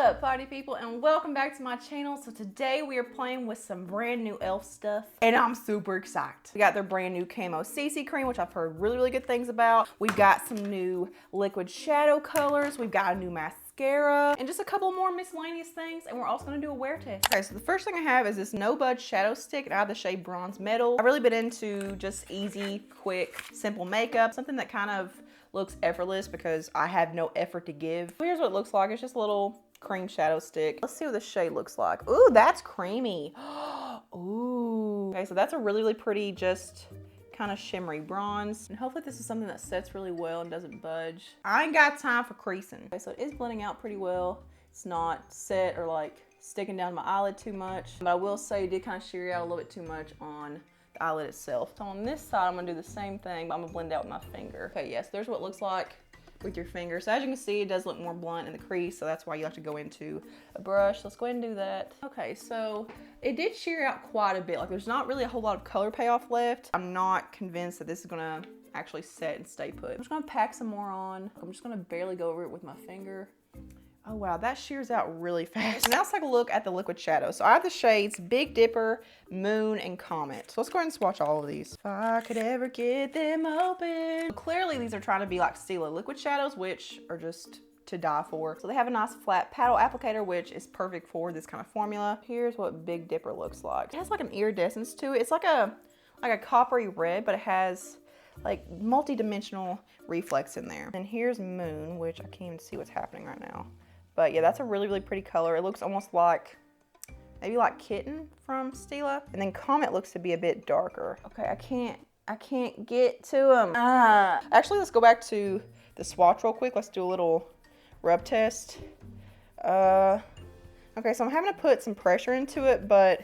up, party people, and welcome back to my channel. So today we are playing with some brand new e.l.f. stuff, and I'm super excited. We got their brand new Camo CC Cream, which I've heard really good things about. We've got some new liquid shadow colors. We've got a new mascara, and just a couple more miscellaneous things, and we're also gonna do a wear test. Okay, so the first thing I have is this Budge Shadow Stick, and I have the shade Bronze Metal. I've really been into just easy, quick, simple makeup, something that kind of looks effortless because I have no effort to give. Here's what it looks like. It's just a little cream shadow stick. Let's see what the shade looks like. Ooh, that's creamy. Ooh. Okay, so that's a really pretty, just kind of shimmery bronze. And hopefully this is something that sets really well and doesn't budge. I ain't got time for creasing. Okay, so it is blending out pretty well. It's not set or like sticking down my eyelid too much. But I will say it did kind of shear out a little bit too much on the eyelid itself. So on this side, I'm gonna do the same thing, but I'm gonna blend out with my finger. Okay, yes, there's what it looks like with your finger. So as you can see, it does look more blunt in the crease, so that's why you have to go into a brush. Let's go ahead and do that. Okay, so it did shear out quite a bit. Like there's not really a whole lot of color payoff left. I'm not convinced that this is gonna actually set and stay put. I'm just gonna pack some more on. I'm just gonna barely go over it with my finger. Oh wow, that shears out really fast. Now let's take a look at the liquid shadow. So I have the shades Big Dipper, Moon, and Comet. So let's go ahead and swatch all of these. If I could ever get them open. Clearly these are trying to be like Stila liquid shadows, which are just to die for. So they have a nice flat paddle applicator, which is perfect for this kind of formula. Here's what Big Dipper looks like. It has like an iridescence to it. It's like a coppery red, but it has like multi-dimensional reflex in there. And here's Moon, which I can't even see what's happening right now. But yeah, that's a really pretty color. It looks almost like, maybe like Kitten from Stila. And then Comet looks to be a bit darker. Okay, I can't get to them. Actually, let's go back to the swatch real quick. Let's do a little rub test. Okay, so I'm having to put some pressure into it, but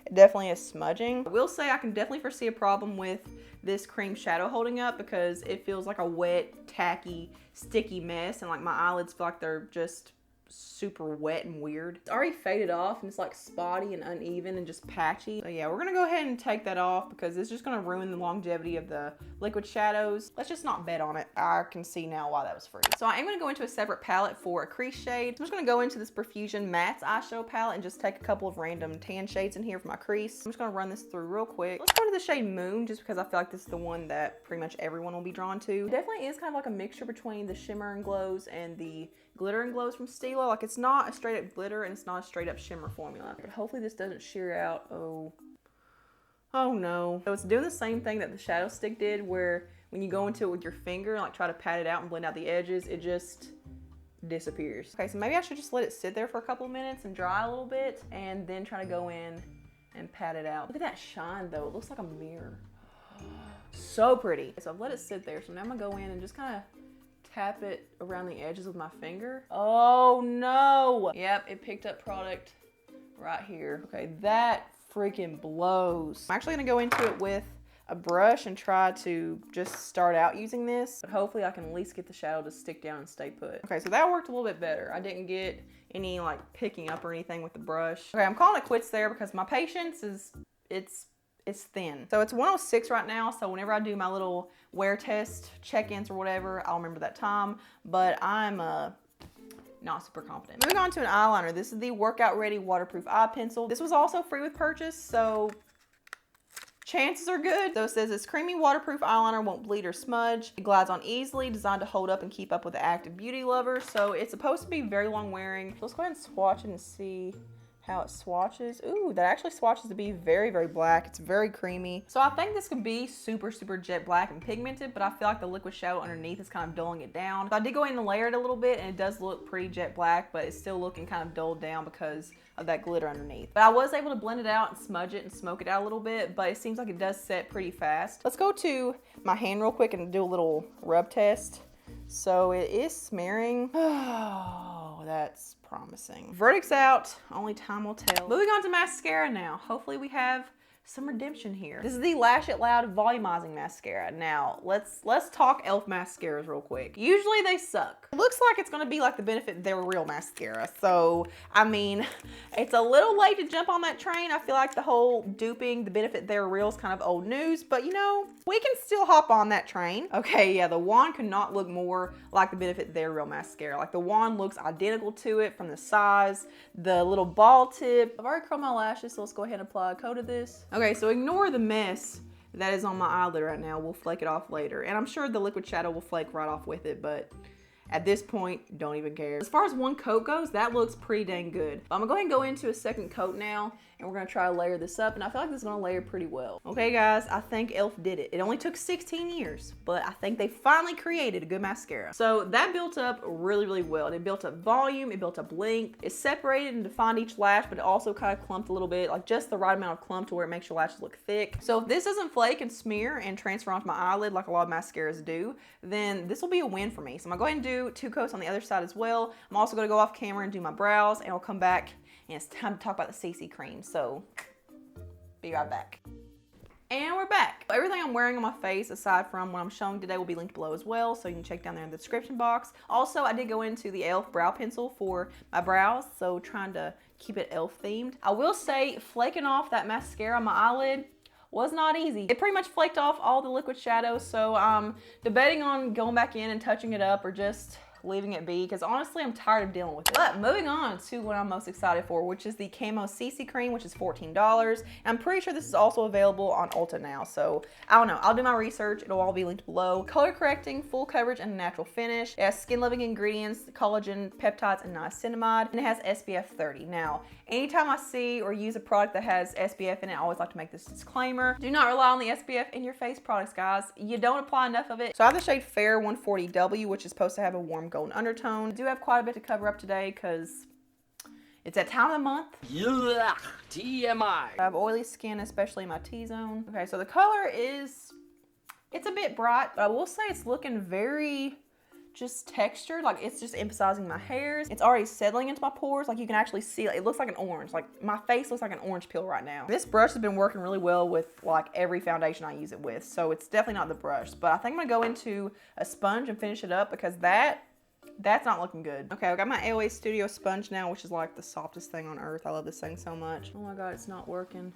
it definitely is smudging. I will say I can definitely foresee a problem with this cream shadow holding up because it feels like a wet, tacky, sticky mess, and like my eyelids feel like they're just super wet and weird. It's already faded off and it's like spotty and uneven and just patchy. So yeah, we're gonna go ahead and take that off because it's just gonna ruin the longevity of the liquid shadows. Let's just not bet on it. I can see now why that was free. So I am gonna go into a separate palette for a crease shade. I'm just gonna go into this Profusion Mattes eyeshadow palette and just take a couple of random tan shades in here for my crease. I'm just gonna run this through real quick. Let's go to the shade Moon just because I feel like this is the one that pretty much everyone will be drawn to. It definitely is kind of like a mixture between the shimmer and glows and the glitter and glows from Stila. Like it's not a straight up glitter and it's not a straight up shimmer formula. But hopefully this doesn't shear out. Oh no. So it's doing the same thing that the shadow stick did, where when you go into it with your finger and like try to pat it out and blend out the edges, it just disappears. Okay, so maybe I should just let it sit there for a couple of minutes and dry a little bit and then try to go in and pat it out. Look at that shine though. It looks like a mirror. So pretty. So I've let it sit there. So now I'm gonna go in and just kind of tap it around the edges with my finger. Oh no. Yep, it picked up product right here. Okay, that freaking blows. I'm actually gonna go into it with a brush and try to just start out using this, but hopefully I can at least get the shadow to stick down and stay put. Okay, so that worked a little bit better. I didn't get any like picking up or anything with the brush. Okay, I'm calling it quits there because my patience is, it's thin. So it's 1:06 right now, so whenever I do my little wear test, check-ins or whatever, I'll remember that time, but I'm not super confident. Moving on to an eyeliner. This is the Workout Ready Waterproof Eye Pencil. This was also free with purchase, so chances are good. So it says this creamy waterproof eyeliner won't bleed or smudge. It glides on easily, designed to hold up and keep up with the active beauty lover. So it's supposed to be very long wearing. So let's go ahead and swatch it and see how it swatches. Ooh, that actually swatches to be very black. It's very creamy. So I think this could be super jet black and pigmented, but I feel like the liquid shadow underneath is kind of dulling it down. So I did go in and layer it a little bit, and it does look pretty jet black, but it's still looking kind of dulled down because of that glitter underneath. But I was able to blend it out and smudge it and smoke it out a little bit, but it seems like it does set pretty fast. Let's go to my hand real quick and do a little rub test. So it is smearing. Oh, that's promising. Verdict's out, only time will tell. Moving on to mascara now. Hopefully we have some redemption here. This is the Lash It Loud Volumizing Mascara. Now, let's talk e.l.f. mascaras real quick. Usually they suck. It looks like it's gonna be like the Benefit They're Real mascara. So, I mean, it's a little late to jump on that train. I feel like the whole duping the Benefit They're Real is kind of old news, but you know, we can still hop on that train. Okay, yeah, the wand could not look more like the Benefit They're Real mascara. Like the wand looks identical to it from the size, the little ball tip. I've already curled my lashes, so let's go ahead and apply a coat of this. Okay, so ignore the mess that is on my eyelid right now. We'll flake it off later. And I'm sure the liquid shadow will flake right off with it, but at this point, don't even care. As far as one coat goes, that looks pretty dang good. I'm gonna go ahead and go into a second coat now, and we're gonna try to layer this up, and I feel like this is gonna layer pretty well. Okay guys, I think e.l.f. did it. It only took 16 years, but I think they finally created a good mascara. So that built up really, really well. It built up volume, it built up length, it separated and defined each lash, but it also kind of clumped a little bit, like just the right amount of clump to where it makes your lashes look thick. So if this doesn't flake and smear and transfer onto my eyelid like a lot of mascaras do, then this will be a win for me. So I'm gonna go ahead and do 2 coats on the other side as well. I'm also gonna go off camera and do my brows, and I'll come back and it's time to talk about the CC Cream. So be right back. And we're back. Everything I'm wearing on my face, aside from what I'm showing today, will be linked below as well, so you can check down there in the description box. Also, I did go into the e.l.f. brow pencil for my brows, so trying to keep it e.l.f. themed. I will say, flaking off that mascara on my eyelid was not easy. It pretty much flaked off all the liquid shadows, so I'm debating on going back in and touching it up or just leaving it be, because honestly I'm tired of dealing with it. But moving on to what I'm most excited for, which is the Camo CC Cream, which is $14. And I'm pretty sure this is also available on Ulta now, so I don't know. I'll do my research. It'll all be linked below. Color correcting, full coverage, and a natural finish. It has skin loving ingredients, collagen, peptides, and niacinamide, and it has SPF 30. Now, anytime I see or use a product that has SPF in it, I always like to make this disclaimer. Do not rely on the SPF in your face products, guys. You don't apply enough of it. So I have the shade Fair 140W, which is supposed to have a warm golden undertone. I do have quite a bit to cover up today because it's that time of the month. Yeah, TMI. I have oily skin, especially in my T-zone. Okay, so the color is, it's a bit bright, but I will say it's looking very just textured. Like it's just emphasizing my hairs. It's already settling into my pores. Like you can actually see, it looks like an orange. Like my face looks like an orange peel right now. This brush has been working really well with like every foundation I use it with. So it's definitely not the brush, but I think I'm gonna go into a sponge and finish it up because that's not looking good. Okay, I got my AOA Studio sponge now, which is like the softest thing on earth. I love this thing so much. Oh my God, it's not working.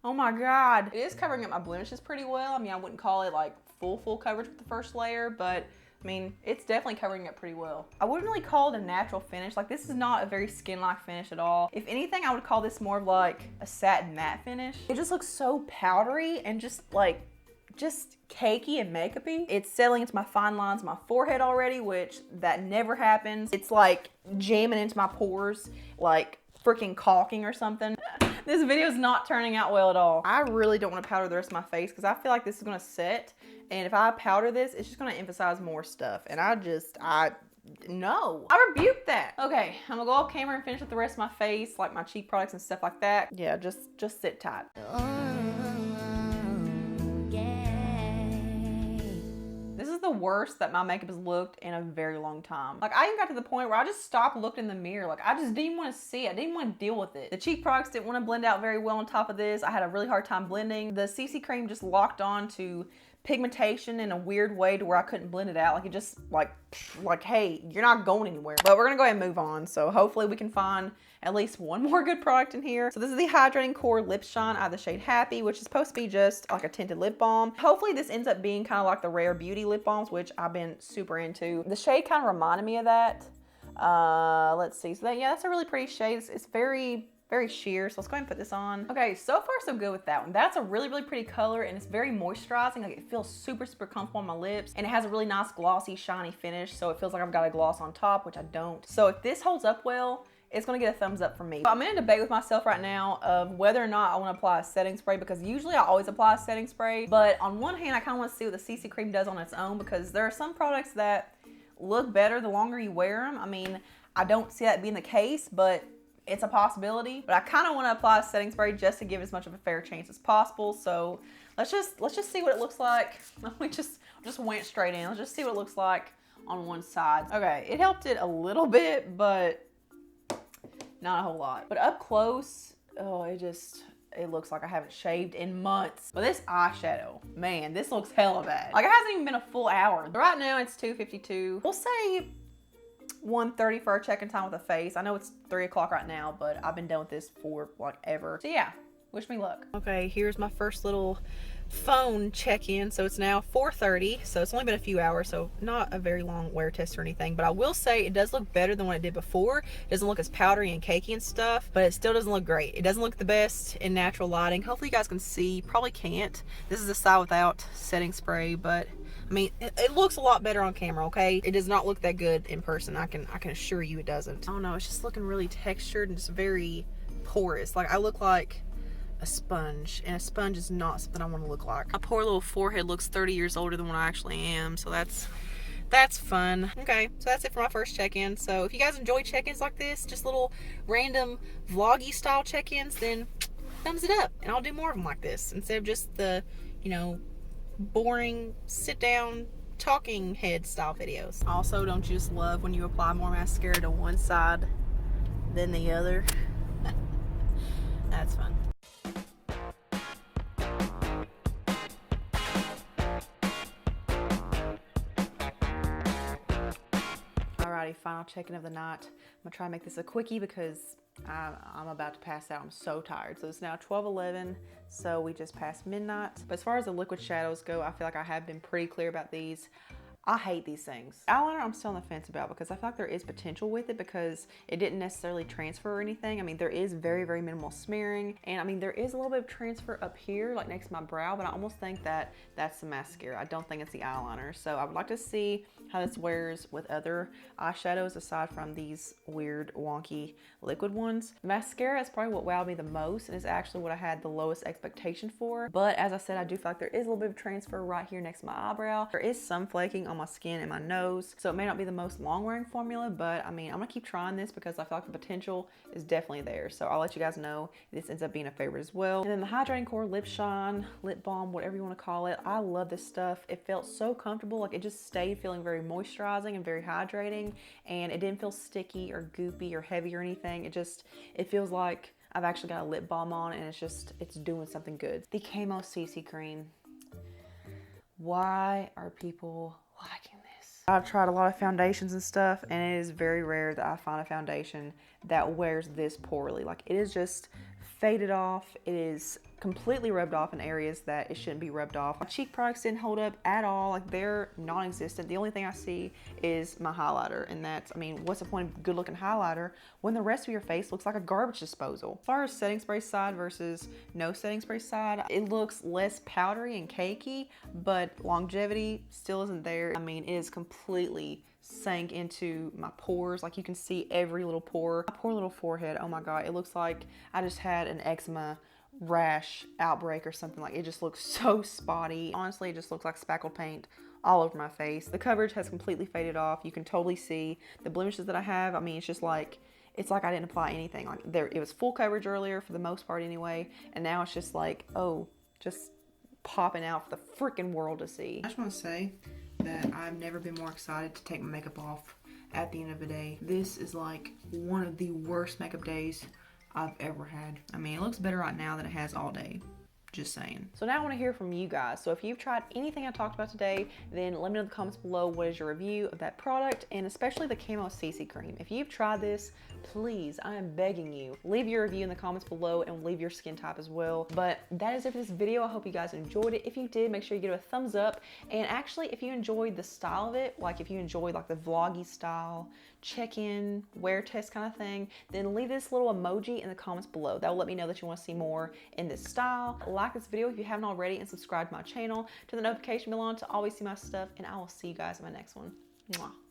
Oh my God. It is covering up my blemishes pretty well. I mean, I wouldn't call it like full coverage with the first layer, but I mean, it's definitely covering it pretty well. I wouldn't really call it a natural finish. Like this is not a very skin-like finish at all. If anything, I would call this more of like a satin matte finish. It just looks so powdery and just cakey and makeup-y. It's settling into my fine lines of my forehead already, which that never happens. It's like jamming into my pores, like freaking caulking or something. This video is not turning out well at all. I really don't want to powder the rest of my face because I feel like this is gonna set, and if I powder this, it's just gonna emphasize more stuff, and no. I rebuke that. Okay, I'm gonna go off camera and finish with the rest of my face, like my cheek products and stuff like that. Yeah, just sit tight. This is the worst that my makeup has looked in a very long time. Like I even got to the point where I just stopped looking in the mirror. Like I just didn't want to see it. I didn't want to deal with it. The cheek products didn't want to blend out very well on top of this. I had a really hard time blending. The CC Cream just locked on to pigmentation in a weird way to where I couldn't blend it out. Like it just like, hey, you're not going anywhere. But we're gonna go ahead and move on. So hopefully we can find at least one more good product in here. So this is the Hydrating Core Lip Shine. I have the shade Happy, which is supposed to be just like a tinted lip balm. Hopefully this ends up being kind of like the Rare Beauty lip balms, which I've been super into. The shade kind of reminded me of that. Let's see. So yeah, that's a really pretty shade. It's very sheer. So let's go ahead and put this on. Okay, so far so good with that one. That's a really pretty color, and it's very moisturizing. Like it feels super comfortable on my lips, and it has a really nice glossy shiny finish, so it feels like I've got a gloss on top, which I don't. So if this holds up well, it's gonna get a thumbs up from me. I'm in a debate with myself right now of whether or not I wanna apply a setting spray, because usually I always apply a setting spray, but on one hand I kinda wanna see what the CC Cream does on its own, because there are some products that look better the longer you wear them. I mean, I don't see that being the case, but it's a possibility. But I kind of want to apply a setting spray just to give as much of a fair chance as possible. So let's just see what it looks like. We just went straight in. Let's just see what it looks like on one side. Okay, it helped it a little bit, but not a whole lot. But up close, oh, it looks like I haven't shaved in months. But this eyeshadow, man, this looks hella bad. Like, it hasn't even been a full hour. But right now it's 2:52. We'll say 1:30 for our check-in time with the face. I know it's 3 o'clock right now, but I've been done with this for like ever. So yeah, wish me luck. Okay, here's my first little phone check-in. So it's now 4:30, so it's only been a few hours, so not a very long wear test or anything, but I will say it does look better than what it did before. It doesn't look as powdery and cakey and stuff, but it still doesn't look great. It doesn't look the best in natural lighting. Hopefully you guys can see. Probably can't. This is the side without setting spray, but I mean, it looks a lot better on camera, okay? It does not look that good in person. I can assure you it doesn't. I don't know, it's just looking really textured and just very porous. Like, I look like a sponge, and a sponge is not something I want to look like. My poor little forehead looks 30 years older than what I actually am, so that's fun. Okay, so that's it for my first check-in. So if you guys enjoy check-ins like this, just little random vloggy style check-ins, then thumbs it up, and I'll do more of them like this instead of just the, you know, boring sit down talking head style videos. Also, don't you just love when you apply more mascara to one side than the other? That's fun. Alrighty, final check-in of the night. I'm gonna try to make this a quickie because I'm about to pass out. I'm so tired. So it's now 12:11, so we just passed midnight. But as far as the liquid shadows go, I feel like I have been pretty clear about these. I hate these things. Eyeliner, I'm still on the fence about because I feel like there is potential with it because it didn't necessarily transfer or anything. I mean, there is very, very minimal smearing. And I mean, there is a little bit of transfer up here, like next to my brow, but I almost think that that's the mascara. I don't think it's the eyeliner. So I would like to see how this wears with other eyeshadows aside from these weird, wonky liquid ones. The mascara is probably what wowed me the most and is actually what I had the lowest expectation for. But as I said, I do feel like there is a little bit of transfer right here next to my eyebrow. There is some flaking on my skin and my nose, so it may not be the most long-wearing formula, but I mean, I'm gonna keep trying this because I feel like the potential is definitely there. So I'll let you guys know if this ends up being a favorite as well. And then the Hydrating Core Lip Shine, lip balm, whatever you want to call it. I love this stuff. It felt so comfortable. Like, it just stayed feeling very moisturizing and very hydrating, and it didn't feel sticky or goopy or heavy or anything. It feels like I've actually got a lip balm on, and it's doing something good. The Camo CC Cream. Why are people liking this? I've tried a lot of foundations and stuff, and it is very rare that I find a foundation that wears this poorly. Like, it is just faded off. It is completely rubbed off in areas that it shouldn't be rubbed off. My cheek products didn't hold up at all. Like, they're non-existent. The only thing I see is my highlighter, and that's, I mean, what's the point of good looking highlighter when the rest of your face looks like a garbage disposal? As far as setting spray side versus no setting spray side, it looks less powdery and cakey, but longevity still isn't there. I mean, it is completely sank into my pores. Like, you can see every little pore. My poor little forehead, oh my god, it looks like I just had an eczema rash outbreak or something. Like, it just looks so spotty. Honestly, it just looks like speckled paint all over my face. The coverage has completely faded off. You can totally see the blemishes that I have. I mean, it's just like, it's like I didn't apply anything. Like, it was full coverage earlier for the most part anyway, and now it's just like, oh, just popping out for the freaking world to see. I just want to say that I've never been more excited to take my makeup off at the end of the day. This is like one of the worst makeup days I've ever had. I mean, it looks better right now than it has all day. Just saying. So now I want to hear from you guys. So if you've tried anything I talked about today, then let me know in the comments below what is your review of that product, and especially the Camo CC Cream. If you've tried this, please, I am begging you, leave your review in the comments below and leave your skin type as well. But that is it for this video. I hope you guys enjoyed it. If you did, make sure you give it a thumbs up. And actually, if you enjoyed the style of it, like if you enjoyed like the vloggy style, check-in, wear test kind of thing, then leave this little emoji in the comments below. That will let me know that you want to see more in this style. Like this video if you haven't already, and subscribe to my channel, to the notification bell on to always see my stuff, and I will see you guys in my next one. Mwah.